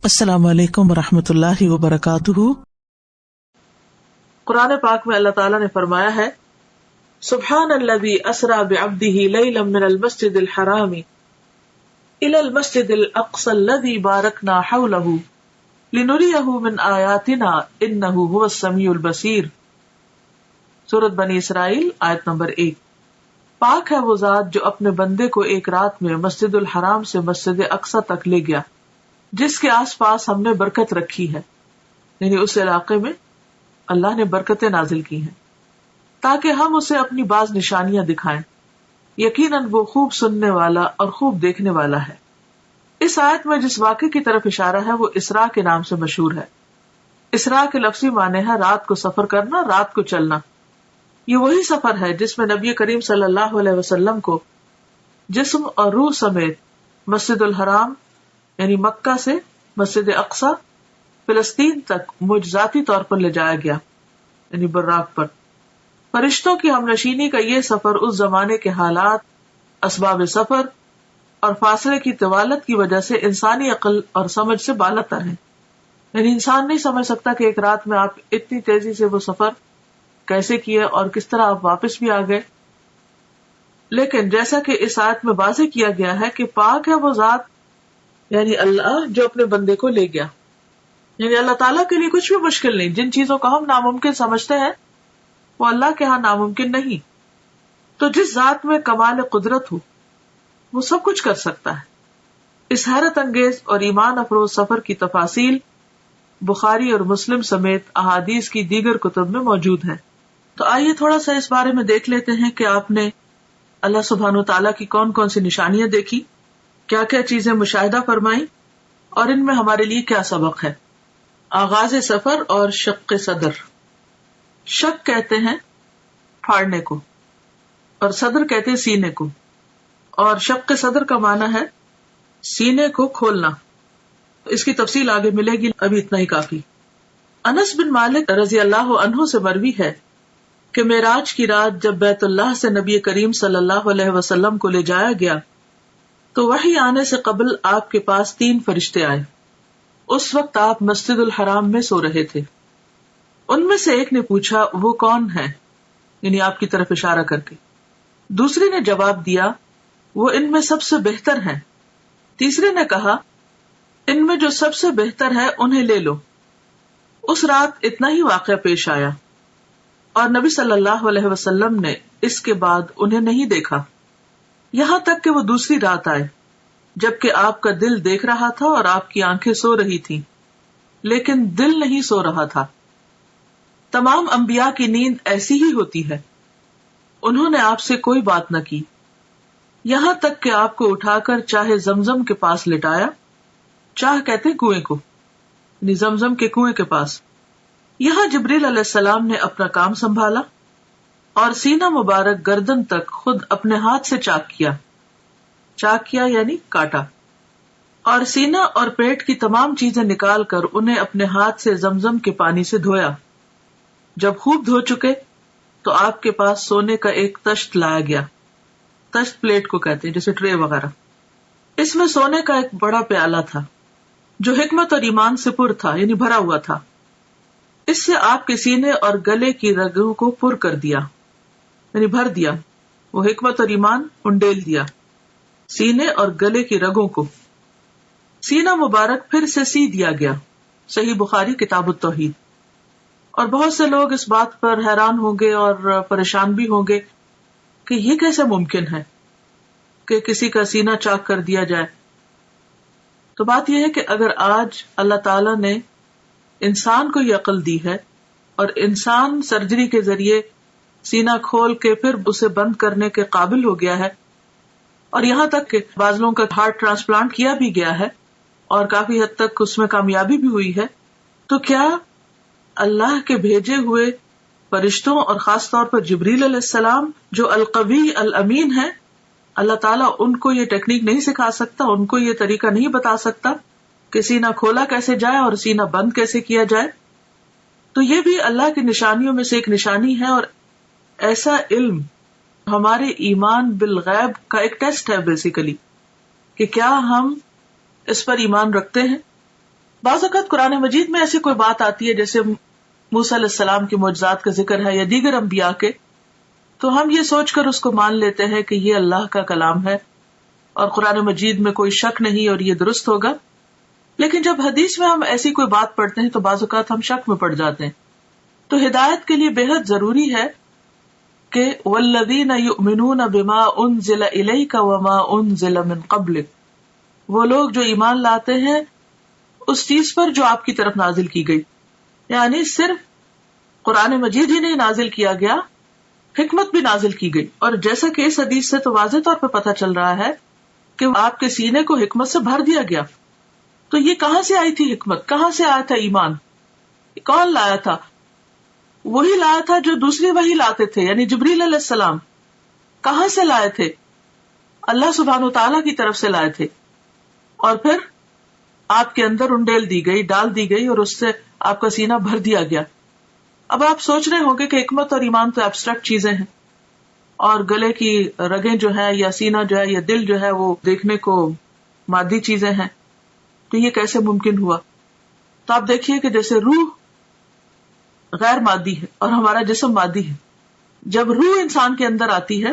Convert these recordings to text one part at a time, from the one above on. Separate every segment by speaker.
Speaker 1: السلام علیکم ورحمۃ اللہ وبرکاتہ۔
Speaker 2: قرآن پاک میں اللہ تعالیٰ نے فرمایا ہے، سبحان الذی اسری بعبدہ لیلا من المسجد الحرام الی المسجد الاقصی الذی بارکنا حولہ لنریہ من آیاتنا انہ هو السمیع البصیر۔ سورۃ بنی اسرائیل آیت نمبر 1۔ پاک ہے وہ ذات جو اپنے بندے کو ایک رات میں مسجد الحرام سے مسجد اقصی تک لے گیا، جس کے آس پاس ہم نے برکت رکھی ہے، یعنی اس علاقے میں اللہ نے برکتیں نازل کی ہیں تاکہ ہم اسے اپنی بعض نشانیاں دکھائیں۔ یقیناً وہ خوب سننے والا اور خوب دیکھنے والا ہے۔ اس آیت میں جس واقعے کی طرف اشارہ ہے وہ اسراء کے نام سے مشہور ہے۔ اسراء کے لفظی معنی ہے رات کو سفر کرنا، رات کو چلنا۔ یہ وہی سفر ہے جس میں نبی کریم صلی اللہ علیہ وسلم کو جسم اور روح سمیت مسجد الحرام یعنی مکہ سے مسجد اقصی فلسطین تک معجزاتی طور پر لے جایا گیا، یعنی براق پر۔ فرشتوں کی ہمنشینی کا یہ سفر اس زمانے کے حالات، اسباب سفر اور فاصلے کی طوالت کی وجہ سے انسانی عقل اور سمجھ سے بالاتر ہے، یعنی انسان نہیں سمجھ سکتا کہ ایک رات میں آپ اتنی تیزی سے وہ سفر کیسے کیے اور کس طرح آپ واپس بھی آ گئے۔ لیکن جیسا کہ اس آیت میں واضح کیا گیا ہے کہ پاک ہے وہ ذات، یعنی اللہ جو اپنے بندے کو لے گیا، یعنی اللہ تعالیٰ کے لیے کچھ بھی مشکل نہیں۔ جن چیزوں کو ہم ناممکن سمجھتے ہیں وہ اللہ کے ہاں ناممکن نہیں۔ تو جس ذات میں کمال قدرت ہو وہ سب کچھ کر سکتا ہے۔ اس حیرت انگیز اور ایمان افروز سفر کی تفاصیل بخاری اور مسلم سمیت احادیث کی دیگر کتب میں موجود ہیں۔ تو آئیے تھوڑا سا اس بارے میں دیکھ لیتے ہیں کہ آپ نے اللہ سبحانہ و تعالیٰ کی کون کون سی نشانیاں دیکھی، کیا کیا چیزیں مشاہدہ فرمائیں، اور ان میں ہمارے لیے کیا سبق ہے۔ آغاز سفر اور شق صدر۔ شق کہتے ہیں پھاڑنے کو، اور صدر کہتے ہیں سینے کو، اور شق صدر کا معنی ہے سینے کو کھولنا۔ اس کی تفصیل آگے ملے گی، ابھی اتنا ہی کافی۔ انس بن مالک رضی اللہ عنہ سے مروی ہے کہ معراج کی رات جب بیت اللہ سے نبی کریم صلی اللہ علیہ وسلم کو لے جایا گیا تو وحی آنے سے قبل آپ کے پاس 3 فرشتے آئے۔ اس وقت آپ مسجد الحرام میں سو رہے تھے۔ ان میں سے ایک نے پوچھا وہ کون ہے، یعنی آپ کی طرف اشارہ کر کے۔ دوسرے نے جواب دیا وہ ان میں سب سے بہتر ہیں۔ تیسرے نے کہا ان میں جو سب سے بہتر ہے انہیں لے لو۔ اس رات اتنا ہی واقعہ پیش آیا اور نبی صلی اللہ علیہ وسلم نے اس کے بعد انہیں نہیں دیکھا، یہاں تک کہ وہ دوسری رات آئے جبکہ آپ کا دل دیکھ رہا تھا اور آپ کی آنکھیں سو رہی تھیں، لیکن دل نہیں سو رہا تھا۔ تمام انبیاء کی نیند ایسی ہی ہوتی ہے، انہوں نے آپ سے کوئی بات نہ کی، یہاں تک کہ آپ کو اٹھا کر چاہے زمزم کے پاس لٹایا، چاہ کہتے کنویں کو، یعنی زمزم کے کنویں کے پاس۔ یہاں جبریل علیہ السلام نے اپنا کام سنبھالا اور سینہ مبارک گردن تک خود اپنے ہاتھ سے چاک کیا یعنی کاٹا، اور سینہ اور پیٹ کی تمام چیزیں نکال کر انہیں اپنے ہاتھ سے زمزم کے پانی سے دھویا۔ جب خوب دھو چکے تو آپ کے پاس سونے کا ایک تشت لایا گیا، تشت پلیٹ کو کہتے ہیں جیسے ٹرے وغیرہ۔ اس میں سونے کا ایک بڑا پیالہ تھا جو حکمت اور ایمان سے پر تھا، یعنی بھرا ہوا تھا۔ اس سے آپ کے سینے اور گلے کی رگوں کو پر کر دیا، یعنی بھر دیا، وہ حکمت اور ایمان انڈیل دیا سینے اور گلے کی رگوں کو۔ سینہ مبارک پھر سے سی دیا گیا، صحیح بخاری کتاب التوحید۔ اور بہت سے لوگ اس بات پر حیران ہوں گے اور پریشان بھی ہوں گے کہ یہ کیسے ممکن ہے کہ کسی کا سینہ چاک کر دیا جائے۔ تو بات یہ ہے کہ اگر آج اللہ تعالیٰ نے انسان کو یہ عقل دی ہے اور انسان سرجری کے ذریعے سینہ کھول کے پھر اسے بند کرنے کے قابل ہو گیا ہے، اور یہاں تک کہ بعض لوگوں کا ہارٹ ٹرانسپلانٹ کیا بھی گیا ہے اور کافی حد تک اس میں کامیابی بھی ہوئی ہے، تو کیا اللہ کے بھیجے ہوئے فرشتوں اور خاص طور پر جبریل علیہ السلام جو القوی الامین ہے، اللہ تعالیٰ ان کو یہ ٹیکنیک نہیں سکھا سکتا، ان کو یہ طریقہ نہیں بتا سکتا کہ سینہ کھولا کیسے جائے اور سینہ بند کیسے کیا جائے؟ تو یہ بھی اللہ کی نشانیوں میں سے ایک نشانی ہے، اور ایسا علم ہمارے ایمان بالغیب کا ایک ٹیسٹ ہے بیسیکلی، کہ کیا ہم اس پر ایمان رکھتے ہیں بعض اوقات قرآن مجید میں ایسی کوئی بات آتی ہے جیسے موسیٰ علیہ السلام کے معجزات کا ذکر ہے یا دیگر انبیاء کے، تو ہم یہ سوچ کر اس کو مان لیتے ہیں کہ یہ اللہ کا کلام ہے اور قرآن مجید میں کوئی شک نہیں اور یہ درست ہوگا. لیکن جب حدیث میں ہم ایسی کوئی بات پڑھتے ہیں تو بعض اوقات ہم شک میں پڑ جاتے ہیں. تو ہدایت کے لیے بے حد ضروری ہے کہ والذین یؤمنون بما انزل الیک وما انزل من قبلک، وہ لوگ جو ایمان لاتے ہیں اس چیز پر جو آپ کی طرف نازل کی گئی. یعنی صرف قرآن مجید ہی نہیں نازل کیا گیا، حکمت بھی نازل کی گئی. اور جیسا کہ اس حدیث سے تو واضح طور پہ پتہ چل رہا ہے کہ آپ کے سینے کو حکمت سے بھر دیا گیا. تو یہ کہاں سے آئی تھی حکمت؟ کہاں سے آیا تھا ایمان؟ کون لایا تھا؟ وہی لایا تھا جو دوسری وحی لاتے تھے، یعنی جبریل علیہ السلام. کہاں سے لائے تھے؟ اللہ سبحانہ وتعالیٰ کی طرف سے لائے تھے. اور پھر آپ کے اندر انڈیل دی گئی، ڈال دی گئی، اور اس سے آپ کا سینہ بھر دیا گیا. اب آپ سوچ رہے ہوں گے کہ حکمت اور ایمان تو ایبسٹریکٹ چیزیں ہیں، اور گلے کی رگیں جو ہے یا سینہ جو ہے یا دل جو ہے وہ دیکھنے کو مادی چیزیں ہیں، تو یہ کیسے ممکن ہوا؟ تو آپ دیکھیے کہ جیسے روح غیر مادی ہے اور ہمارا جسم مادی ہے. جب روح انسان کے اندر آتی ہے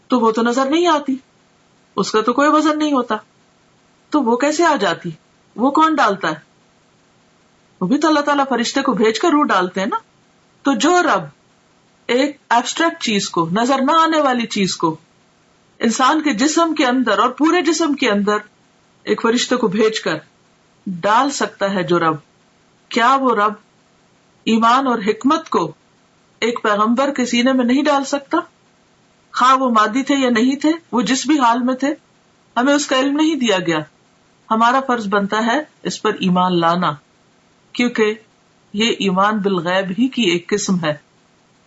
Speaker 2: تو وہ تو نظر نہیں آتی، اس کا تو کوئی وزن نہیں ہوتا، تو وہ کیسے آ جاتی؟ وہ کون ڈالتا ہے؟ وہ بھی تو اللہ تعالیٰ فرشتے کو بھیج کر روح ڈالتے ہیں نا. تو جو رب ایک ایبسٹریکٹ چیز کو، نظر نہ آنے والی چیز کو انسان کے جسم کے اندر اور پورے جسم کے اندر ایک فرشتے کو بھیج کر ڈال سکتا ہے، جو رب، کیا وہ رب ایمان اور حکمت کو ایک پیغمبر کے سینے میں نہیں ڈال سکتا؟ خواہ وہ مادی تھے یا نہیں تھے، وہ جس بھی حال میں تھے، ہمیں اس کا علم نہیں دیا گیا. ہمارا فرض بنتا ہے اس پر ایمان لانا، کیونکہ یہ ایمان بالغیب ہی کی ایک قسم ہے.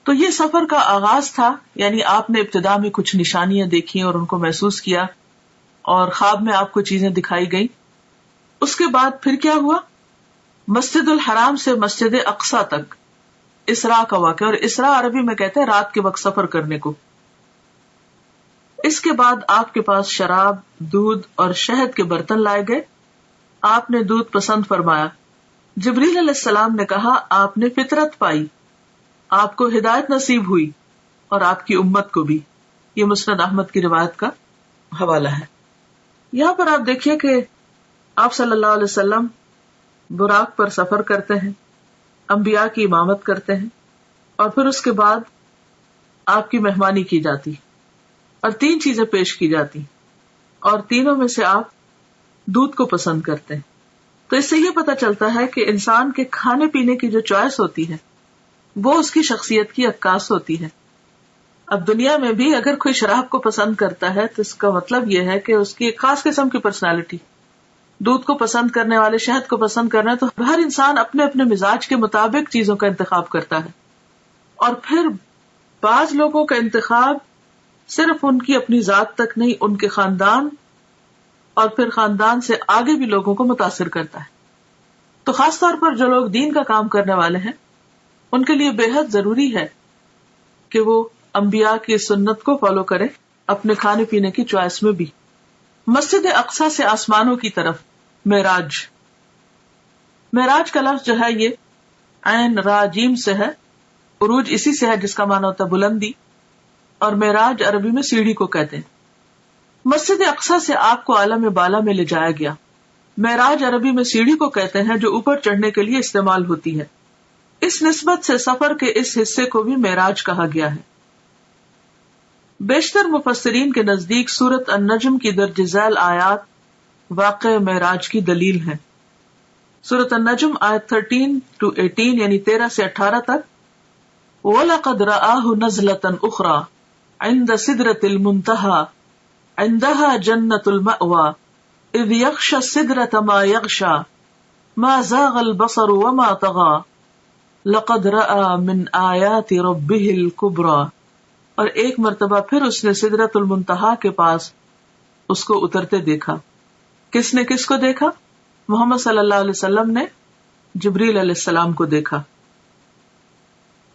Speaker 2: تو یہ سفر کا آغاز تھا، یعنی آپ نے ابتدا میں کچھ نشانیاں دیکھی اور ان کو محسوس کیا، اور خواب میں آپ کو چیزیں دکھائی گئی. اس کے بعد پھر کیا ہوا؟ مسجد الحرام سے مسجد اقصی تک اسراء کا واقعہ، اور اسراء عربی میں کہتے ہیں رات کے وقت سفر کرنے کو. اس کے بعد آپ کے پاس شراب، دودھ اور شہد کے برتن لائے گئے. آپ نے دودھ پسند فرمایا. جبریل علیہ السلام نے کہا آپ نے فطرت پائی، آپ کو ہدایت نصیب ہوئی، اور آپ کی امت کو بھی. یہ مسند احمد کی روایت کا حوالہ ہے. یہاں پر آپ دیکھیے کہ آپ صلی اللہ علیہ وسلم براق پر سفر کرتے ہیں، انبیاء کی امامت کرتے ہیں، اور پھر اس کے بعد آپ کی مہمانی کی جاتی اور 3 چیزیں پیش کی جاتی، اور تینوں میں سے آپ دودھ کو پسند کرتے ہیں. تو اس سے یہ پتہ چلتا ہے کہ انسان کے کھانے پینے کی جو چوائس ہوتی ہے وہ اس کی شخصیت کی عکاس ہوتی ہے. اب دنیا میں بھی اگر کوئی شراب کو پسند کرتا ہے تو اس کا مطلب یہ ہے کہ اس کی ایک خاص قسم کی پرسنالٹی. دودھ کو پسند کرنے والے شہد کو پسند کرنا، تو ہر انسان اپنے اپنے مزاج کے مطابق چیزوں کا انتخاب کرتا ہے. اور پھر بعض لوگوں کا انتخاب صرف ان کی اپنی ذات تک نہیں، ان کے خاندان اور پھر خاندان سے آگے بھی لوگوں کو متاثر کرتا ہے. تو خاص طور پر جو لوگ دین کا کام کرنے والے ہیں ان کے لیے بے حد ضروری ہے کہ وہ انبیاء کی سنت کو فالو کریں اپنے کھانے پینے کی چوائس میں بھی. مسجد اقصی سے آسمانوں کی طرف معراج. معراج کا لفظ جو ہے یہ عین را جیم سے ہے. عروج اسی سے ہے جس کا معنی ہوتا ہے بلندی، اور معراج عربی میں سیڑھی کو کہتے ہیں. مسجد اقصی سے آپ کو عالم بالا میں لے جایا گیا. معراج عربی میں سیڑھی کو کہتے ہیں جو اوپر چڑھنے کے لیے استعمال ہوتی ہے. اس نسبت سے سفر کے اس حصے کو بھی معراج کہا گیا ہے. بیشتر مفسرین کے نزدیک سورۃ النجم کی درج ذیل آیات واقع معراج کی دلیل ہیں. سورۃ النجم آیت 13-18 یعنی 13 سے 18 تک. وَلَقَدْ رَآهُ نَزْلَةً أُخْرَى عِنْدَ سِدْرَةِ الْمُنْتَهَى عِنْدَهَا جَنَّةُ الْمَأْوَى إِذْ يَغْشَى السِّدْرَةَ مَا يَغْشَى مَا زَاغَ الْبَصَرُ وَمَا طَغَى لَقَدْ رَأَى مِنْ آيَاتِ رَبِّهِ الْكُبْرَى. اور ایک مرتبہ پھر اس نے سدرۃ المنتہا کے پاس اس کو اترتے دیکھا. کس نے کس کو دیکھا؟ محمد صلی اللہ علیہ وسلم نے جبریل علیہ السلام کو دیکھا.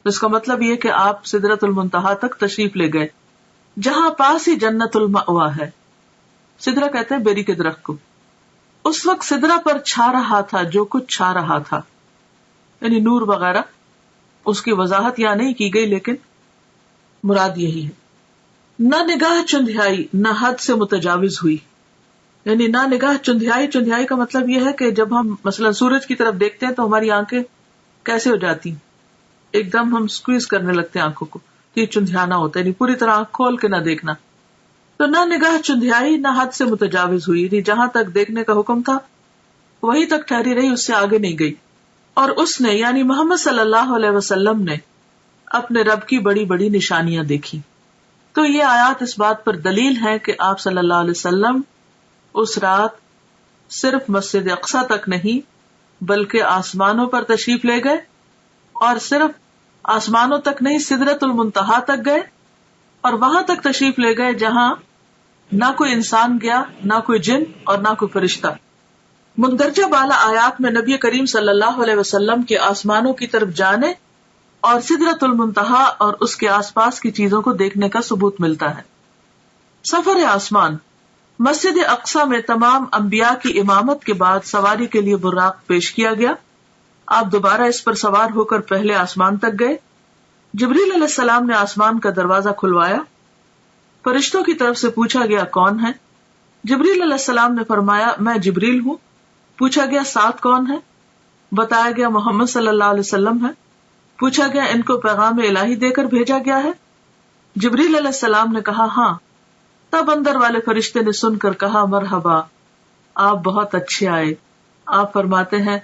Speaker 2: اس کا مطلب یہ کہ آپ سدرۃ المنتہا تک تشریف لے گئے جہاں پاس ہی جنت المأوا ہے. سدرہ کہتے ہیں بیری کے درخت کو. اس وقت سدرہ پر چھا رہا تھا جو کچھ چھا رہا تھا، یعنی نور وغیرہ، اس کی وضاحت یہاں نہیں کی گئی لیکن مراد یہی ہے. نہ نگاہ چندھیائی نہ حد سے متجاوز ہوئی، یعنی نہ نگاہ چندھیائی. چندھیائی کا مطلب یہ ہے کہ جب ہم مثلا سورج کی طرف دیکھتے ہیں تو ہماری آنکھیں کیسے ہو جاتی ہیں، ایک دم ہم سکویز کرنے لگتے ہیں آنکھوں کو، یہ چندھیانا ہوتا ہے، یعنی پوری طرح آنکھ کھول کے نہ دیکھنا. تو نہ نگاہ چندھیائی نہ حد سے متجاوز ہوئی، یعنی جہاں تک دیکھنے کا حکم تھا وہی تک ٹھہری رہی، اس سے آگے نہیں گئی. اور اس نے یعنی محمد صلی اللہ علیہ وسلم نے اپنے رب کی بڑی بڑی نشانیاں دیکھی. تو یہ آیات اس بات پر دلیل ہے کہ آپ صلی اللہ علیہ وسلم اس رات صرف مسجد اقصی تک نہیں بلکہ آسمانوں پر تشریف لے گئے، اور صرف آسمانوں تک نہیں سدرۃ المنتہا تک گئے، اور وہاں تک تشریف لے گئے جہاں نہ کوئی انسان گیا، نہ کوئی جن اور نہ کوئی فرشتہ. مندرجہ بالا آیات میں نبی کریم صلی اللہ علیہ وسلم کے آسمانوں کی طرف جانے اور سدرۃ المنتہا اور اس کے آس پاس کی چیزوں کو دیکھنے کا ثبوت ملتا ہے. سفر آسمان. مسجد اقصی میں تمام انبیاء کی امامت کے بعد سواری کے لیے براق پیش کیا گیا. آپ دوبارہ اس پر سوار ہو کر پہلے آسمان تک گئے. جبریل علیہ السلام نے آسمان کا دروازہ کھلوایا. فرشتوں کی طرف سے پوچھا گیا کون ہے؟ جبریل علیہ السلام نے فرمایا میں جبریل ہوں. پوچھا گیا ساتھ کون ہے؟ بتایا گیا محمد صلی اللہ علیہ وسلم ہے. پوچھا گیا ان کو پیغام الہی دے کر بھیجا گیا ہے؟ جبریل علیہ السلام نے کہا ہاں. تب اندر والے فرشتے نے سن کر کہا مرحبا، آپ بہت اچھے آئے. آپ فرماتے ہیں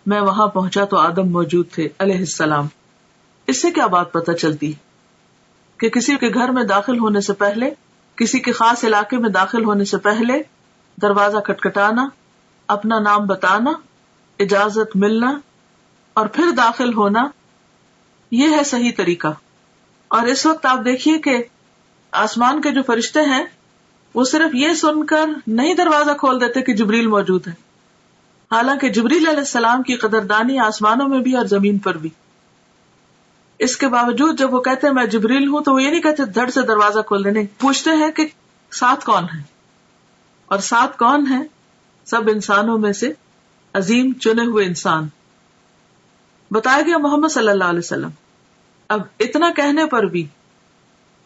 Speaker 2: میں وہاں پہنچا تو آدم موجود تھے علیہ السلام. اس سے کیا بات پتہ چلتی کہ کسی کے گھر میں داخل ہونے سے پہلے، کسی کے خاص علاقے میں داخل ہونے سے پہلے دروازہ کھٹکھٹانا، اپنا نام بتانا، اجازت ملنا اور پھر داخل ہونا، یہ ہے صحیح طریقہ. اور اس وقت آپ دیکھیے کہ آسمان کے جو فرشتے ہیں وہ صرف یہ سن کر نہیں دروازہ کھول دیتے کہ جبریل موجود ہے، حالانکہ جبریل علیہ السلام کی قدردانی آسمانوں میں بھی اور زمین پر بھی. اس کے باوجود جب وہ کہتے ہیں میں جبریل ہوں تو وہ یہ نہیں کہتے دھڑ سے دروازہ کھول دینے، پوچھتے ہیں کہ ساتھ کون ہے. اور ساتھ کون ہے؟ سب انسانوں میں سے عظیم چنے ہوئے انسان. بتایا گیا محمد صلی اللہ علیہ وسلم. اب اتنا کہنے پر بھی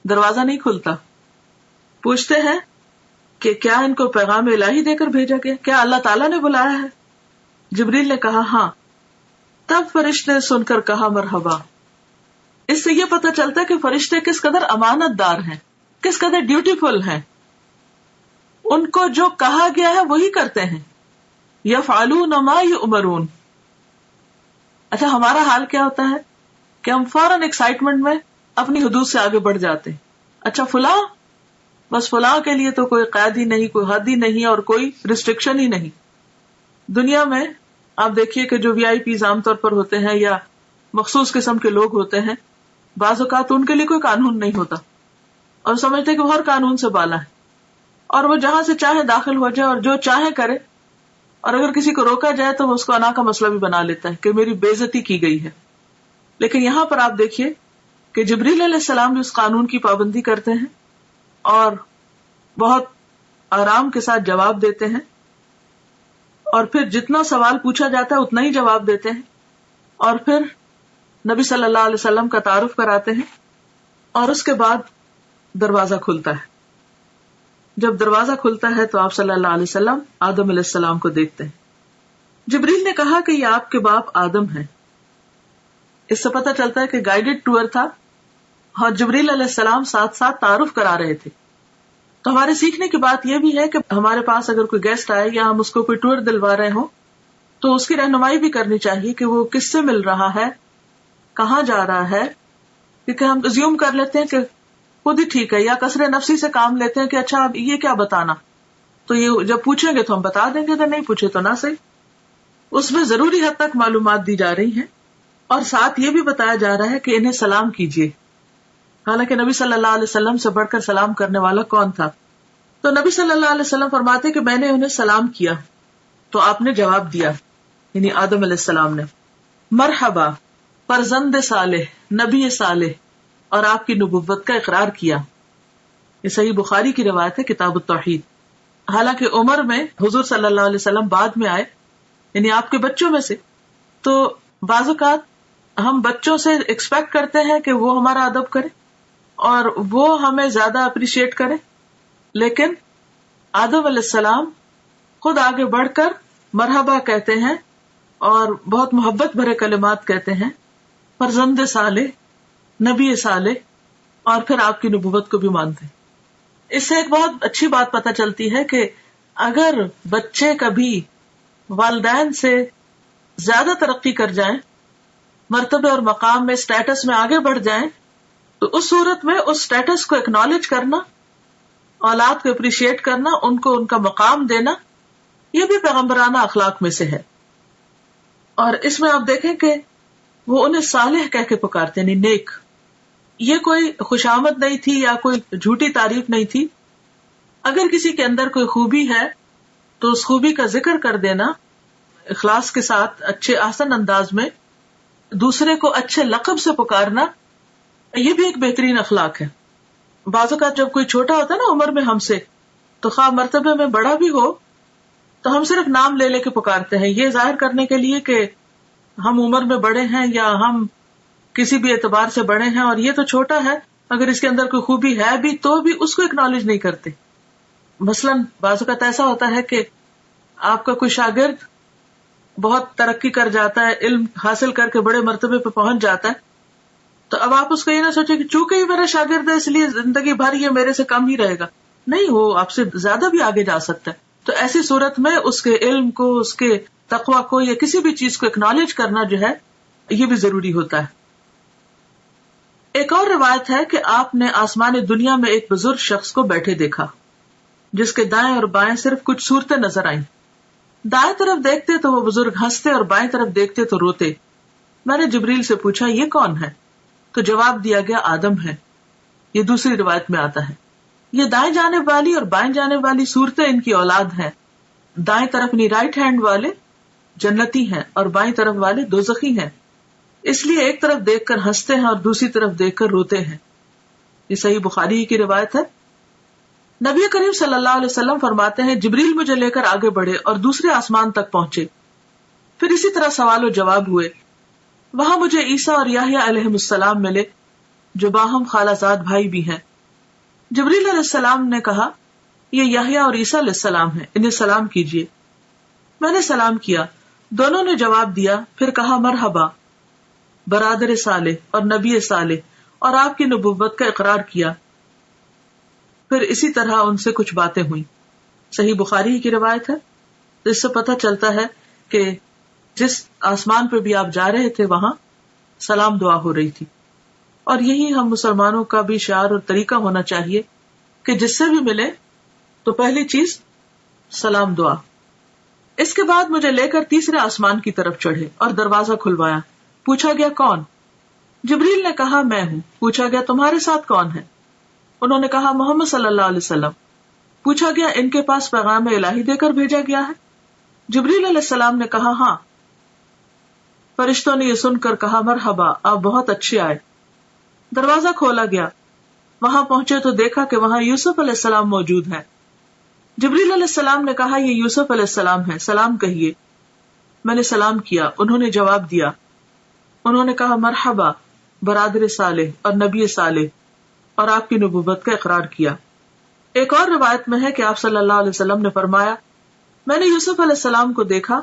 Speaker 2: دروازہ نہیں کھلتا. پوچھتے ہیں کہ کیا ان کو پیغام الہی دے کر بھیجا گیا؟ کیا اللہ تعالیٰ نے بلایا ہے؟ جبریل نے کہا ہاں. تب فرشتے نے سن کر کہا مرحبا. اس سے یہ پتہ چلتا ہے کہ فرشتے کس قدر امانت دار ہیں، کس قدر ڈیوٹیفل ہیں. ان کو جو کہا گیا ہے وہی کرتے ہیں. یفعلون ما یؤمرون. اچھا ہمارا حال کیا ہوتا ہے کہ ہم فوراً ایکسائٹمنٹ میں اپنی حدود سے آگے بڑھ جاتے ہیں. اچھا فلاں، بس فلاں کے لیے تو کوئی قید ہی نہیں، کوئی حد ہی نہیں اور کوئی ریسٹرکشن ہی نہیں. دنیا میں آپ دیکھیے کہ جو VIP عام طور پر ہوتے ہیں یا مخصوص قسم کے لوگ ہوتے ہیں، بعض اوقات ان کے لیے کوئی قانون نہیں ہوتا اور سمجھتے کہ وہ ہر قانون سے بالا ہے اور وہ جہاں سے چاہے داخل ہو جائے اور جو چاہے کرے. اور اگر کسی کو روکا جائے تو وہ اس کو انا کا مسئلہ بھی بنا لیتا ہے کہ میری بے عزتی کی گئی ہے. لیکن یہاں پر آپ دیکھیے کہ جبریل علیہ السلام بھی اس قانون کی پابندی کرتے ہیں اور بہت آرام کے ساتھ جواب دیتے ہیں، اور پھر جتنا سوال پوچھا جاتا ہے اتنا ہی جواب دیتے ہیں، اور پھر نبی صلی اللہ علیہ وسلم کا تعارف کراتے ہیں، اور اس کے بعد دروازہ کھلتا ہے. جب دروازہ کھلتا ہے تو آپ صلی اللہ علیہ وسلم آدم علیہ السلام کو دیکھتے ہیں. جبریل نے کہا کہ یہ آپ کے باپ آدم ہیں. اس سے پتہ چلتا ہے کہ گائیڈڈ ٹور تھا اور جبریل علیہ السلام ساتھ ساتھ تعارف کرا رہے تھے. تو ہمارے سیکھنے کی بات یہ بھی ہے کہ ہمارے پاس اگر کوئی گیسٹ آئے یا ہم اس کو کوئی ٹور دلوا رہے ہوں تو اس کی رہنمائی بھی کرنی چاہیے کہ وہ کس سے مل رہا ہے، کہاں جا رہا ہے. کیونکہ ہم ازیوم کر لیتے ہیں کہ خود ہی ٹھیک ہے، یا کثر نفسی سے کام لیتے ہیں کہ اچھا اب یہ کیا بتانا، تو یہ جب پوچھیں گے تو ہم بتا دیں گے، تو نہیں پوچھے تو نہ صحیح. اس میں ضروری حد تک معلومات دی جا رہی ہیں اور ساتھ یہ بھی بتایا جا رہا ہے کہ انہیں سلام کیجیے. حالانکہ نبی صلی اللہ علیہ وسلم سے بڑھ کر سلام کرنے والا کون تھا؟ تو نبی صلی اللہ علیہ وسلم فرماتے کہ میں نے انہیں سلام کیا تو آپ نے جواب دیا، یعنی آدم علیہ السلام نے، مرحبا فرزند صالح، نبی صالح، اور آپ کی نبوت کا اقرار کیا. یہ صحیح بخاری کی روایت ہے، کتاب التوحید. حالانکہ عمر میں حضور صلی اللہ علیہ وسلم بعد میں آئے، یعنی آپ کے بچوں میں سے. تو بعض اوقات ہم بچوں سے ایکسپیکٹ کرتے ہیں کہ وہ ہمارا ادب کرے اور وہ ہمیں زیادہ اپریشیٹ کرے، لیکن آدم علیہ السلام خود آگے بڑھ کر مرحبا کہتے ہیں اور بہت محبت بھرے کلمات کہتے ہیں، فرزند صالح، نبی صالح، اور پھر آپ کی نبوت کو بھی مانتے ہیں. اس سے ایک بہت اچھی بات پتہ چلتی ہے کہ اگر بچے کبھی والدین سے زیادہ ترقی کر جائیں، مرتبے اور مقام میں، اسٹیٹس میں آگے بڑھ جائیں، تو اس صورت میں اس اسٹیٹس کو اکنالج کرنا، اولاد کو اپریشیٹ کرنا، ان کو ان کا مقام دینا، یہ بھی پیغمبرانہ اخلاق میں سے ہے. اور اس میں آپ دیکھیں کہ وہ انہیں صالح کہہ کے پکارتے ہیں، نیک. یہ کوئی خوشامد نہیں تھی یا کوئی جھوٹی تعریف نہیں تھی. اگر کسی کے اندر کوئی خوبی ہے تو اس خوبی کا ذکر کر دینا اخلاص کے ساتھ، اچھے آسن انداز میں، دوسرے کو اچھے لقب سے پکارنا، یہ بھی ایک بہترین اخلاق ہے. بعض اوقات جب کوئی چھوٹا ہوتا ہے نا عمر میں ہم سے، تو خواہ مرتبے میں بڑا بھی ہو تو ہم صرف نام لے لے کے پکارتے ہیں، یہ ظاہر کرنے کے لیے کہ ہم عمر میں بڑے ہیں یا ہم کسی بھی اعتبار سے بڑے ہیں، اور یہ تو چھوٹا ہے، اگر اس کے اندر کوئی خوبی ہے بھی تو بھی اس کو اکنالج نہیں کرتے. مثلاً بعض اوقات ایسا ہوتا ہے کہ آپ کا کوئی شاگرد بہت ترقی کر جاتا ہے، علم حاصل کر کے بڑے مرتبے پہ پہنچ جاتا ہے، تو اب آپ اس کو یہ نہ سوچیں کہ چونکہ یہ میرا شاگرد ہے اس لیے زندگی بھر یہ میرے سے کم ہی رہے گا. نہیں، وہ آپ سے زیادہ بھی آگے جا سکتا ہے. تو ایسی صورت میں اس کے علم کو، اس کے تقویٰ کو یا کسی بھی چیز کو اکنالج کرنا جو ہے یہ بھی ضروری ہوتا ہے. ایک اور روایت ہے کہ آپ نے آسمان دنیا میں ایک بزرگ شخص کو بیٹھے دیکھا جس کے دائیں اور بائیں صرف کچھ صورتیں نظر آئیں. دائیں طرف دیکھتے تو وہ بزرگ ہنستے اور بائیں طرف دیکھتے تو روتے. میں نے جبریل سے پوچھا یہ کون ہے؟ تو جواب دیا گیا آدم ہے. یہ دوسری روایت میں آتا ہے. یہ دائیں جانب والی اور بائیں جانب والی صورتیں ان کی اولاد ہیں. دائیں طرف یعنی رائٹ ہینڈ والے جنتی ہیں اور بائیں طرف والے دوزخی ہیں، اس لیے ایک طرف دیکھ کر ہنستے ہیں اور دوسری طرف دیکھ کر روتے ہیں. یہ صحیح بخاری کی روایت ہے. نبی کریم صلی اللہ علیہ وسلم فرماتے ہیں جبریل مجھے لے کر آگے بڑھے اور دوسرے آسمان تک پہنچے. پھر اسی طرح سوال و جواب ہوئے. وہاں مجھے عیسیٰ اور یحییٰ علیہ السلام ملے جو باہم خالہ زاد بھائی بھی ہیں. جبریل علیہ السلام نے کہا یہ یحییٰ اور عیسیٰ علیہ السلام ہیں، انہیں سلام کیجیے. میں نے سلام کیا، دونوں نے جواب دیا. پھر کہا مرحبا برادر صالح اور نبی صالح، اور آپ کی نبوت کا اقرار کیا. پھر اسی طرح ان سے کچھ باتیں ہوئیں. صحیح بخاری کی روایت ہے. تو اس سے پتہ چلتا ہے کہ جس آسمان پہ بھی آپ جا رہے تھے وہاں سلام دعا ہو رہی تھی. اور یہی ہم مسلمانوں کا بھی شعار اور طریقہ ہونا چاہیے کہ جس سے بھی ملے تو پہلی چیز سلام دعا. اس کے بعد مجھے لے کر تیسرے آسمان کی طرف چڑھے اور دروازہ کھلوایا. پوچھا گیا کون؟ جبریل نے کہا میں ہوں. پوچھا گیا تمہارے ساتھ کون ہے؟ انہوں نے کہا محمد صلی اللہ علیہ وسلم. پوچھا گیا ان کے پاس پیغام الہی دے کر بھیجا گیا ہے؟ جبریل علیہ السلام نے کہا ہاں. فرشتوں نے یہ سن کر کہا مرحبا، آپ بہت اچھے آئے. دروازہ کھولا گیا. وہاں پہنچے تو دیکھا کہ وہاں یوسف علیہ السلام موجود ہیں. جبریل علیہ السلام نے کہا یہ یوسف علیہ السلام ہے، سلام کہیے. میں نے سلام کیا. انہوں نے جواب دیا. انہوں نے کہا مرحبا برادر صالح اور نبی صالح، اور آپ کی نبوت کا اقرار کیا. ایک اور روایت میں ہے کہ آپ صلی اللہ علیہ وسلم نے فرمایا میں نے یوسف علیہ السلام کو دیکھا،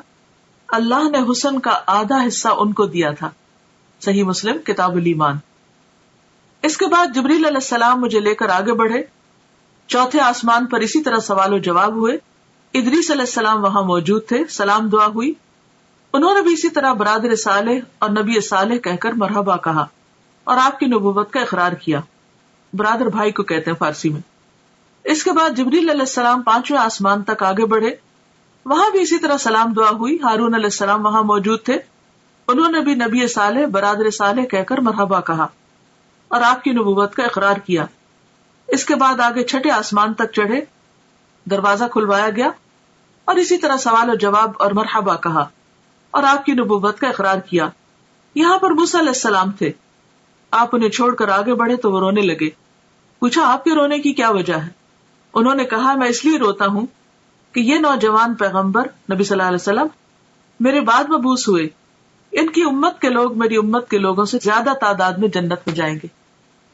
Speaker 2: اللہ نے حسن کا آدھا حصہ ان کو دیا تھا. صحیح مسلم کتاب الایمان. اس کے بعد جبریل علیہ السلام مجھے لے کر آگے بڑھے. چوتھے آسمان پر اسی طرح سوال و جواب ہوئے. ادریس علیہ السلام وہاں موجود تھے. سلام دعا ہوئی. انہوں نے بھی اسی طرح برادر صالح اور نبی صالح کہہ کر مرحبا کہا اور آپ کی نبوت کا اقرار کیا. برادر بھائی کو کہتے ہیں فارسی میں. اس کے بعد جبریل علیہ السلام پانچویں آسمان تک آگے بڑھے. وہاں بھی اسی طرح سلام دعا ہوئی. ہارون علیہ السلام وہاں موجود تھے. انہوں نے بھی نبی صالح برادر صالح کہہ کر مرحبا کہا اور آپ کی نبوت کا اقرار کیا. اس کے بعد آگے چھٹے آسمان تک چڑھے. دروازہ کھلوایا گیا اور اسی طرح سوال و جواب اور مرحبا کہا اور آپ کی نبوت کا اقرار کیا. یہاں پر موسیٰ علیہ السلام تھے. آپ انہیں چھوڑ کر آگے بڑھے تو وہ رونے لگے. پوچھا آپ کے رونے کی کیا وجہ ہے؟ انہوں نے کہا میں اس لیے روتا ہوں کہ یہ نوجوان پیغمبر نبی صلی اللہ علیہ وسلم میرے بعد مبعوث ہوئے، ان کی امت کے لوگ میری امت کے لوگوں سے زیادہ تعداد میں جنت میں جائیں گے.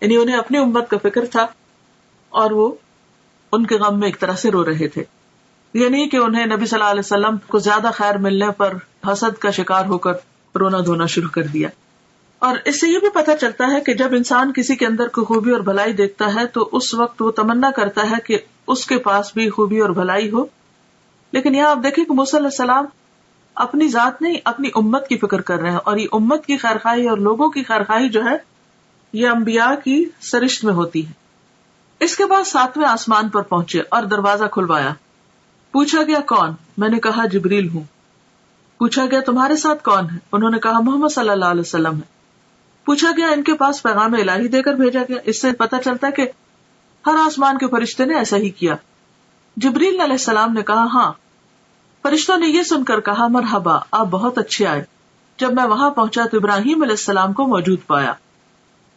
Speaker 2: یعنی انہیں اپنی امت کا فکر تھا اور وہ ان کے غم میں ایک طرح سے رو رہے تھے. یہ نہیں کہ انہیں نبی صلی اللہ علیہ وسلم کو زیادہ خیر ملنے پر حسد کا شکار ہو کر رونا دھونا شروع کر دیا. اور اس سے یہ بھی پتہ چلتا ہے کہ جب انسان کسی کے اندر کوئی خوبی اور بھلائی دیکھتا ہے تو اس وقت وہ تمنا کرتا ہے کہ اس کے پاس بھی خوبی اور بھلائی ہو. لیکن یہاں آپ دیکھیں کہ موسیٰ علیہ السلام اپنی ذات نہیں اپنی امت کی فکر کر رہے ہیں، اور یہ امت کی خیرخواہی اور لوگوں کی خیرخواہی جو ہے یہ انبیاء کی سرشت میں ہوتی ہے. اس کے بعد 7ویں آسمان پر پہنچے اور دروازہ کھلوایا. پوچھا گیا کون؟ میں نے کہا جبریل ہوں. پوچھا گیا تمہارے ساتھ کون ہے؟ انہوں نے کہا محمد صلی اللہ علیہ وسلم ہے. پوچھا گیا ان کے پاس پیغام الہی دے کر بھیجا گیا؟ اس سے پتہ چلتا ہے کہ ہر آسمان کے فرشتے نے ایسا ہی کیا. جبریل علیہ السلام نے کہا ہاں. فرشتوں نے یہ سن کر کہا مرحبا، آپ بہت اچھے آئے. جب میں وہاں پہنچا تو ابراہیم علیہ السلام کو موجود پایا.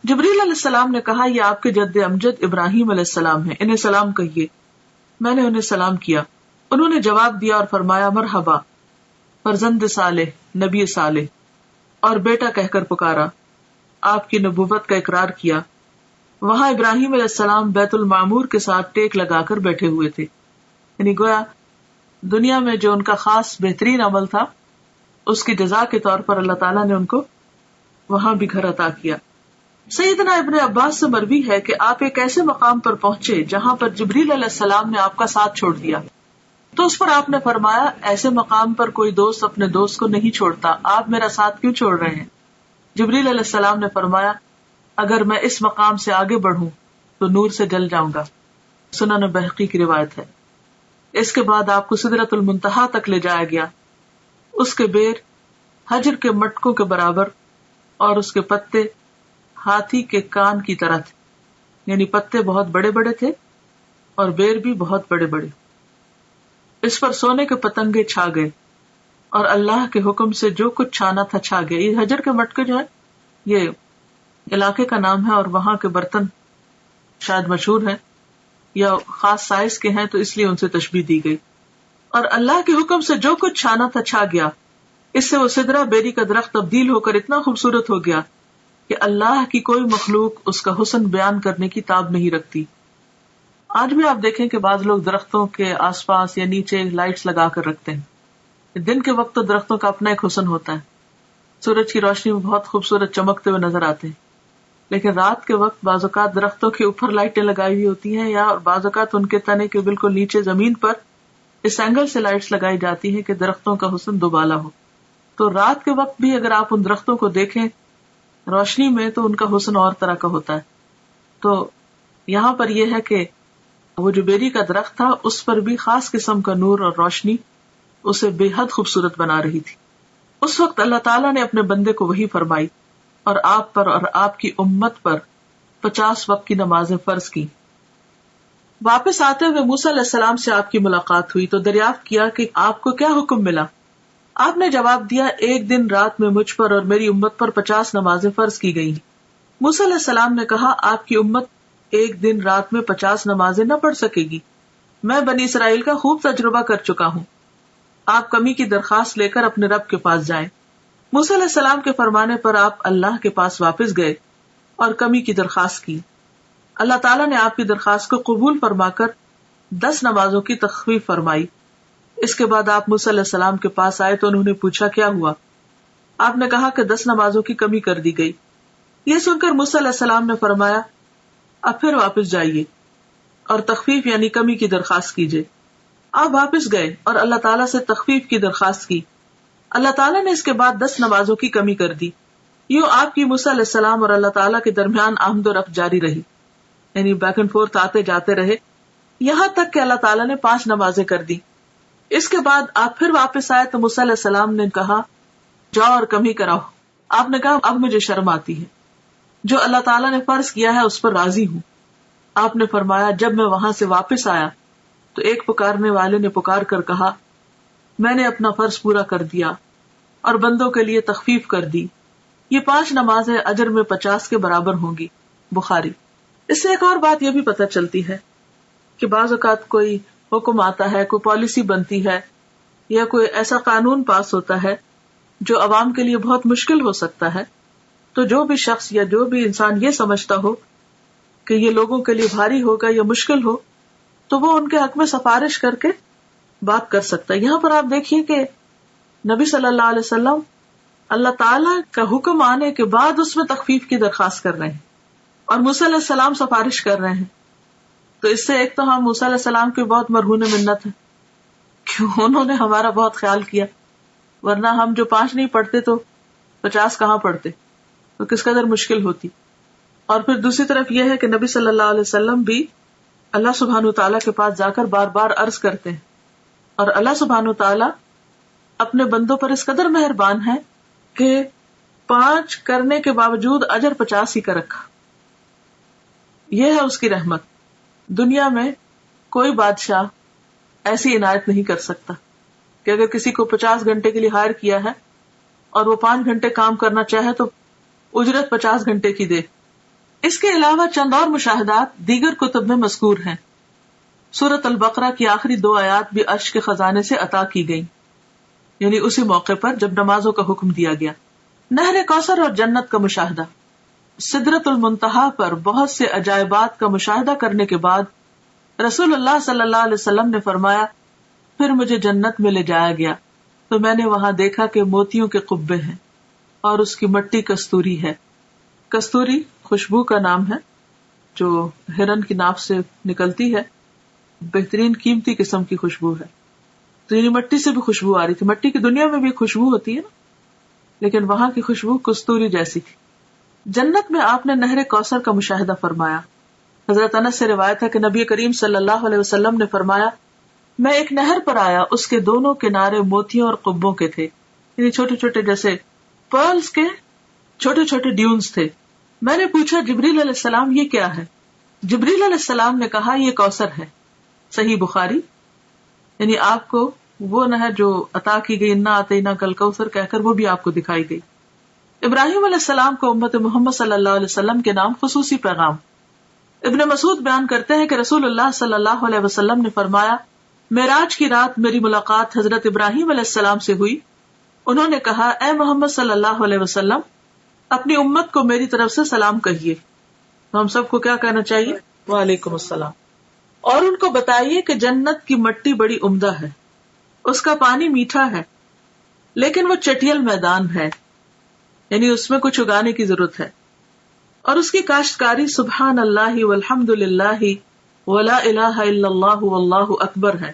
Speaker 2: جبریل علیہ السلام نے کہا یہ آپ کے جد امجد ابراہیم علیہ السلام ہیں، انہیں سلام کہیے. میں نے انہیں سلام کیا. انہوں نے جواب دیا اور فرمایا مرحبا، فرزند صالح، نبی صالح، اور بیٹا کہہ کر پکارا. آپ کی نبوت کا اقرار کیا. وہاں ابراہیم علیہ السلام بیت المعمور کے ساتھ ٹیک لگا کر بیٹھے ہوئے تھے. یعنی گویا دنیا میں جو ان کا خاص بہترین عمل تھا اس کی جزا کے طور پر اللہ تعالیٰ نے ان کو وہاں بھی گھر عطا کیا. سیدنا ابن عباس سے مروی ہے کہ آپ ایک ایسے مقام پر پہنچے جہاں پر جبریل علیہ السلام نے آپ کا ساتھ چھوڑ دیا. تو اس پر آپ نے فرمایا ایسے مقام پر کوئی دوست اپنے دوست کو نہیں چھوڑتا، آپ میرا ساتھ کیوں چھوڑ رہے ہیں؟ جبریل علیہ السلام نے فرمایا اگر میں اس مقام سے آگے بڑھوں تو نور سے جل جاؤں گا. سنن بہقی کی روایت ہے. اس کے بعد آپ کو سدرۃ المنتہا تک لے جایا گیا. اس کے بیر حجر کے مٹکوں کے برابر اور اس کے پتے ہاتھی کے کان کی طرح تھے. یعنی پتے بہت بڑے بڑے تھے اور بیر بھی بہت بڑے بڑے. اس پر سونے کے پتنگے چھا گئے اور اللہ کے حکم سے جو کچھ چھانا تھا چھا گیا. یہ حجر کے مٹکے جو ہے یہ علاقے کا نام ہے اور وہاں کے برتن شاید مشہور ہیں یا خاص سائز کے ہیں تو اس لیے ان سے تشبیہ دی گئی. اور اللہ کے حکم سے جو کچھ چھانا تھا چھا گیا. اس سے وہ سدرہ بیری کا درخت تبدیل ہو کر اتنا خوبصورت ہو گیا کہ اللہ کی کوئی مخلوق اس کا حسن بیان کرنے کی تاب نہیں رکھتی. آج بھی آپ دیکھیں کہ بعض لوگ درختوں کے آس پاس یا نیچے لائٹس لگا کر رکھتے ہیں. دن کے وقت تو درختوں کا اپنا ایک حسن ہوتا ہے، سورج کی روشنی میں بہت خوبصورت چمکتے ہوئے نظر آتے ہیں. لیکن رات کے وقت بعض اوقات درختوں کے اوپر لائٹیں لگائی ہوئی ہوتی ہیں یا بعض اوقات ان کے تنے کے بالکل نیچے زمین پر اس اینگل سے لائٹس لگائی جاتی ہیں کہ درختوں کا حسن دوبالا ہو. تو رات کے وقت بھی اگر آپ ان درختوں کو دیکھیں روشنی میں تو ان کا حسن اور طرح کا ہوتا ہے. تو یہاں پر یہ ہے کہ وہ جو بیری کا درخت تھا اس پر بھی خاص قسم کا نور اور روشنی اسے بے حد خوبصورت بنا رہی تھی. اس وقت اللہ تعالیٰ نے اپنے بندے کو وحی فرمائی اور آپ پر اور آپ کی امت پر 50 وقت کی نمازیں فرض کی. واپس آتے ہوئے موسیٰ علیہ السلام سے آپ کی ملاقات ہوئی تو دریافت کیا کہ آپ کو کیا حکم ملا. آپ نے جواب دیا ایک دن رات میں مجھ پر اور میری امت پر 50 نمازیں فرض کی گئی. موسیٰ علیہ السلام نے کہا آپ کی امت ایک دن رات میں 50 نمازیں نہ پڑھ سکے گی. میں بنی اسرائیل کا خوب تجربہ کر چکا ہوں. آپ کمی کی درخواست لے کر اپنے رب کے پاس جائیں. موسیٰ علیہ السلام کے فرمانے پر آپ اللہ کے پاس واپس گئے اور کمی کی درخواست کی. اللہ تعالیٰ نے آپ کی درخواست کو قبول فرما کر 10 نمازوں کی تخفیف فرمائی. اس کے بعد آپ موسیٰ علیہ السلام کے پاس آئے تو انہوں نے پوچھا کیا ہوا. آپ نے کہا کہ 10 نمازوں کی کمی کر دی گئی. یہ سن کر موسیٰ علیہ السلام نے فرمایا اب پھر واپس جائیے اور تخفیف یعنی کمی کی درخواست کیجیے. آپ واپس گئے اور اللہ تعالیٰ سے تخفیف کی درخواست کی. اللہ تعالیٰ نے اس کے بعد 10 نمازوں کی کمی کر دی. یوں آپ کی موسیٰ علیہ السلام اور اللہ تعالیٰ کے درمیان آمد و رفت جاری رہی، یعنی بیک اینڈ فورتھ آتے جاتے رہے یہاں تک کہ اللہ تعالیٰ نے 5 نمازیں کر دی. اس کے بعد آپ پھر واپس آئے تو موسیٰ علیہ السلام نے کہا جاؤ اور کمی کراؤ. آپ نے کہا اب مجھے شرم آتی ہے، جو اللہ تعالیٰ نے فرض کیا ہے اس پر راضی ہوں. آپ نے فرمایا جب میں وہاں سے واپس آیا تو ایک پکارنے والے نے پکار کر کہا میں نے اپنا فرض پورا کر دیا اور بندوں کے لیے تخفیف کر دی. یہ 5 نمازیں اجر میں 50 کے برابر ہوں گی. بخاری. اس سے ایک اور بات یہ بھی پتہ چلتی ہے کہ بعض اوقات کوئی حکم آتا ہے، کوئی پالیسی بنتی ہے یا کوئی ایسا قانون پاس ہوتا ہے جو عوام کے لیے بہت مشکل ہو سکتا ہے، تو جو بھی شخص یا جو بھی انسان یہ سمجھتا ہو کہ یہ لوگوں کے لیے بھاری ہوگا یا مشکل ہو، تو وہ ان کے حق میں سفارش کر کے بات کر سکتا ہے. یہاں پر آپ دیکھیے کہ نبی صلی اللہ علیہ وسلم اللہ تعالی کا حکم آنے کے بعد اس میں تخفیف کی درخواست کر رہے ہیں اور موسیٰ علیہ السلام سفارش کر رہے ہیں. تو اس سے ایک تو ہم موسیٰ علیہ السلام کے بہت مرہون منت ہیں کہ انہوں نے ہمارا بہت خیال کیا، ورنہ ہم جو 5 نہیں پڑھتے تو 50 کہاں پڑھتے، تو کس قدر مشکل ہوتی. اور پھر دوسری طرف یہ ہے کہ نبی صلی اللہ علیہ وسلم بھی اللہ سبحانہ تعالیٰ کے پاس جا کر بار بار عرض کرتے ہیں، اور اللہ سبحانہ تعالیٰ اپنے بندوں پر اس قدر مہربان ہے کہ 5 کرنے کے باوجود اجر 50 ہی کا رکھا. یہ ہے اس کی رحمت. دنیا میں کوئی بادشاہ ایسی عنایت نہیں کر سکتا کہ اگر کسی کو 50 گھنٹے کے لیے ہائر کیا ہے اور وہ 5 گھنٹے کام کرنا چاہے تو اجرت 50 گھنٹے کی دے. اس کے علاوہ چند اور مشاہدات دیگر کتب میں مذکور ہیں. سورۃ البقرہ کی آخری 2 آیات بھی عرش کے خزانے سے عطا کی گئیں، یعنی اسی موقع پر جب نمازوں کا حکم دیا گیا. نہر کوثر اور جنت کا مشاہدہ. سدرۃ المنتہا پر بہت سے عجائبات کا مشاہدہ کرنے کے بعد رسول اللہ صلی اللہ علیہ وسلم نے فرمایا، پھر مجھے جنت میں لے جایا گیا تو میں نے وہاں دیکھا کہ موتیوں کے قبے ہیں اور اس کی مٹی کستوری ہے. کستوری خوشبو کا نام ہے جو ہرن کی ناف سے نکلتی ہے، بہترین قیمتی قسم کی خوشبو ہے. تو یعنی مٹی سے بھی خوشبو آ رہی تھی. مٹی کی دنیا میں بھی خوشبو ہوتی ہے نا، لیکن وہاں کی خوشبو کستوری جیسی تھی. جنت میں آپ نے نہر کوثر کا مشاہدہ فرمایا. حضرت انس سے روایت ہے کہ نبی کریم صلی اللہ علیہ وسلم نے فرمایا، میں ایک نہر پر آیا، اس کے دونوں کنارے موتیوں اور قبوں کے تھے، یعنی چھوٹے چھوٹے جیسے پرلز کے چھوٹے چھوٹے ڈیونز تھے. میں نے پوچھا جبریل علیہ السلام یہ کیا ہے؟ جبریل علیہ السلام نے کہا یہ کوثر ہے. صحیح بخاری. یعنی آپ کو وہ نہر جو عطا کی گئی، انا اعطیناک کل کوثر کہہ کر، وہ بھی آپ کو دکھائی گئی. ابراہیم علیہ السلام کو امت محمد صلی اللہ علیہ وسلم کے نام خصوصی پیغام. ابن مسعود بیان کرتے ہیں کہ رسول اللہ صلی اللہ علیہ وسلم نے فرمایا، معراج کی رات میری ملاقات حضرت ابراہیم علیہ السلام سے ہوئی. انہوں نے کہا، اے محمد صلی اللہ علیہ وسلم، اپنی امت کو میری طرف سے سلام کہیے. تو ہم سب کو کیا کہنا چاہیے؟ وعلیکم السلام. اور ان کو بتائیے کہ جنت کی مٹی بڑی عمدہ ہے، اس کا پانی میٹھا ہے، لیکن وہ چٹیل میدان ہے، یعنی اس میں کچھ اگانے کی ضرورت ہے. اور اس کی کاشتکاری سبحان اللہ والحمد للہ ولا الہ الا اللہ واللہ اکبر ہے.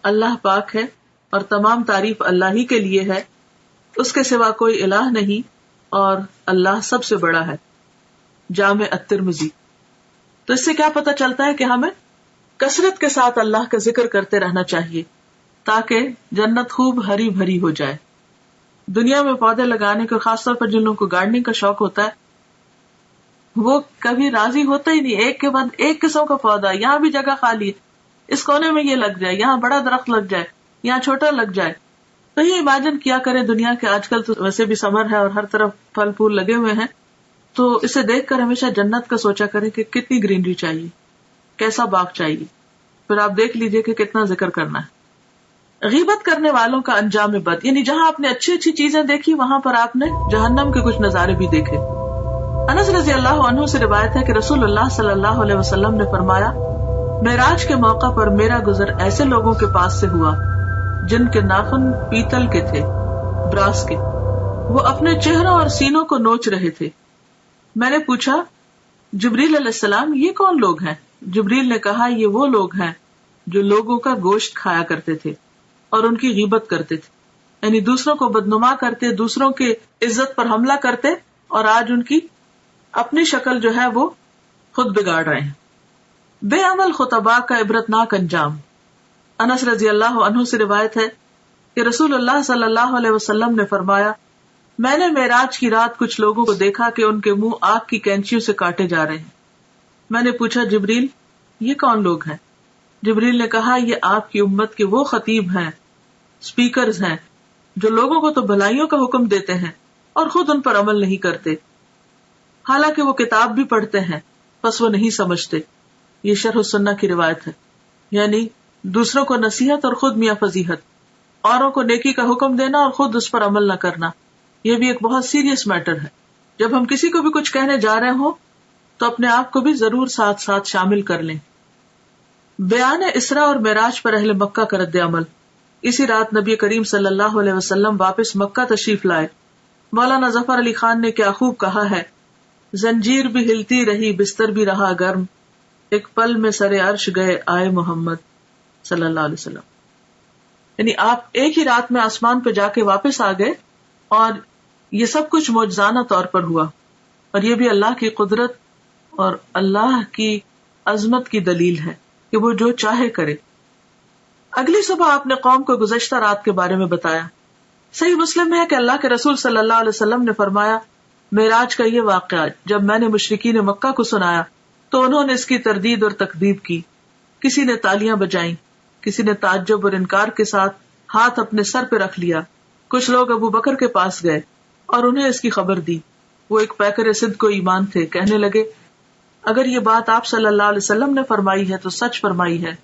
Speaker 2: اللہ پاک ہے اور تمام تعریف اللہ ہی کے لیے ہے، اس کے سوا کوئی الہ نہیں اور اللہ سب سے بڑا ہے. جامع الترمذی. تو اس سے کیا پتہ چلتا ہے کہ ہمیں کثرت کے ساتھ اللہ کا ذکر کرتے رہنا چاہیے تاکہ جنت خوب ہری بھری ہو جائے. دنیا میں پودے لگانے کے، خاص طور پر جن لوگوں کو گارڈننگ کا شوق ہوتا ہے، وہ کبھی راضی ہوتا ہی نہیں. ایک کے بعد ایک قسم کا پودا، یہاں بھی جگہ خالی ہے، اس کونے میں یہ لگ جائے، یہاں بڑا درخت لگ جائے، یہاں چھوٹا لگ جائے. تو یہ امیجن کیا کریں دنیا کے، آج کل تو ویسے بھی سمر ہے اور ہر طرف پھل پھول لگے ہوئے ہیں، تو اسے دیکھ کر ہمیشہ جنت کا سوچا کریں کہ کتنی گرینری چاہیے، کیسا باغ چاہیے. پھر آپ دیکھ لیجئے کہ کتنا ذکر کرنا ہے. غیبت کرنے والوں کا انجام بد، یعنی جہاں آپ نے اچھی اچھی چیزیں دیکھی وہاں پر آپ نے جہنم کے کچھ نظارے بھی دیکھے. انس رضی اللہ عنہ سے روایت ہے کہ رسول اللہ صلی اللہ علیہ وسلم نے فرمایا، معراج کے موقع پر میرا گزر ایسے لوگوں کے پاس سے ہوا جن کے ناخن پیتل کے تھے، براس کے. وہ اپنے چہروں اور سینوں کو نوچ رہے تھے. میں نے پوچھا جبریل علیہ السلام یہ کون لوگ ہیں؟ جبریل نے کہا یہ وہ لوگ ہیں جو لوگوں کا گوشت کھایا کرتے تھے اور ان کی غیبت کرتے تھے، یعنی دوسروں کو بدنما کرتے، دوسروں کے عزت پر حملہ کرتے، اور آج ان کی اپنی شکل جو ہے وہ خود بگاڑ رہے ہیں. بے عمل خطباء کا عبرتناک انجام. انس رضی اللہ عنہ سے روایت ہے کہ رسول اللہ صلی اللہ علیہ وسلم نے فرمایا، میں نے معراج کی رات کچھ لوگوں کو دیکھا کہ ان کے منہ آگ کی کینچیوں سے کاٹے جا رہے ہیں. میں نے پوچھا جبریل یہ کون لوگ ہیں؟ جبریل نے کہا یہ آپ کی امت کے وہ خطیب ہیں، سپیکرز ہیں جو لوگوں کو تو بھلائیوں کا حکم دیتے ہیں اور خود ان پر عمل نہیں کرتے، حالانکہ وہ کتاب بھی پڑھتے ہیں بس وہ نہیں سمجھتے. یہ شرح السنہ کی روایت ہے. یعنی دوسروں کو نصیحت اور خود میاں فضیحت، اوروں کو نیکی کا حکم دینا اور خود اس پر عمل نہ کرنا، یہ بھی ایک بہت سیریس میٹر ہے. جب ہم کسی کو بھی کچھ کہنے جا رہے ہوں تو اپنے آپ کو بھی ضرور ساتھ ساتھ شامل کر لیں. بیان اسراء اور معراج پر اہل مکہ کا رد عمل. اسی رات نبی کریم صلی اللہ علیہ وسلم واپس مکہ تشریف لائے. مولانا ظفر علی خان نے کیا خوب کہا ہے، زنجیر بھی ہلتی رہی بستر بھی رہا گرم، ایک پل میں سر عرش گئے آئے محمد صلی اللہ علیہ وسلم. یعنی آپ ایک ہی رات میں آسمان پہ جا کے واپس آ گئے، اور یہ سب کچھ معجزانہ طور پر ہوا، اور یہ بھی اللہ کی قدرت اور اللہ کی عظمت کی دلیل ہے کہ وہ جو چاہے کرے. اگلی صبح آپ نے قوم کو گزشتہ رات کے بارے میں بتایا. صحیح مسلم میں ہے کہ اللہ کے رسول صلی اللہ علیہ وسلم نے فرمایا، معراج کا یہ واقعہ جب میں نے مشرکین مکہ کو سنایا تو انہوں نے اس کی تردید اور تکذیب کی. کسی نے تالیاں بجائیں، کسی نے تعجب اور انکار کے ساتھ ہاتھ اپنے سر پہ رکھ لیا. کچھ لوگ ابو بکر کے پاس گئے اور انہیں اس کی خبر دی. وہ ایک پیکر صدق کو ایمان تھے. کہنے لگے، اگر یہ بات آپ صلی اللہ علیہ وسلم نے فرمائی ہے تو سچ فرمائی ہے.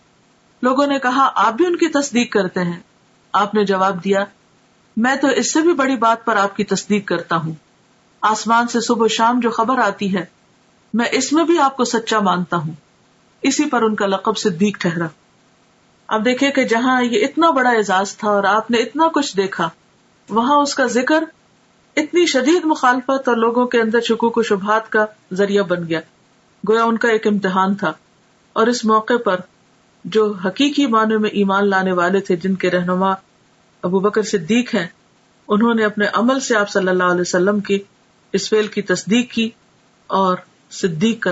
Speaker 2: لوگوں نے کہا، آپ بھی ان کی تصدیق کرتے ہیں؟ آپ نے جواب دیا، میں تو اس سے بھی بڑی بات پر آپ کی تصدیق کرتا ہوں. آسمان سے صبح و شام جو خبر آتی ہے میں اس میں بھی آپ کو سچا مانتا ہوں. اسی پر ان کا لقب صدیق ٹھہرا. اب دیکھیں کہ جہاں یہ اتنا بڑا اعزاز تھا اور آپ نے اتنا کچھ دیکھا، وہاں اس کا ذکر اتنی شدید مخالفت اور لوگوں کے اندر شکوک و شبہات کا ذریعہ بن گیا. گویا ان کا ایک امتحان تھا. اور اس موقع پر جو حقیقی معنی میں ایمان لانے والے تھے، جن کے رہنما ابو بکر صدیق ہیں، انہوں نے اپنے عمل سے آپ صلی اللہ علیہ وسلم کی اس فعل کی تصدیق کی اور صدیق کا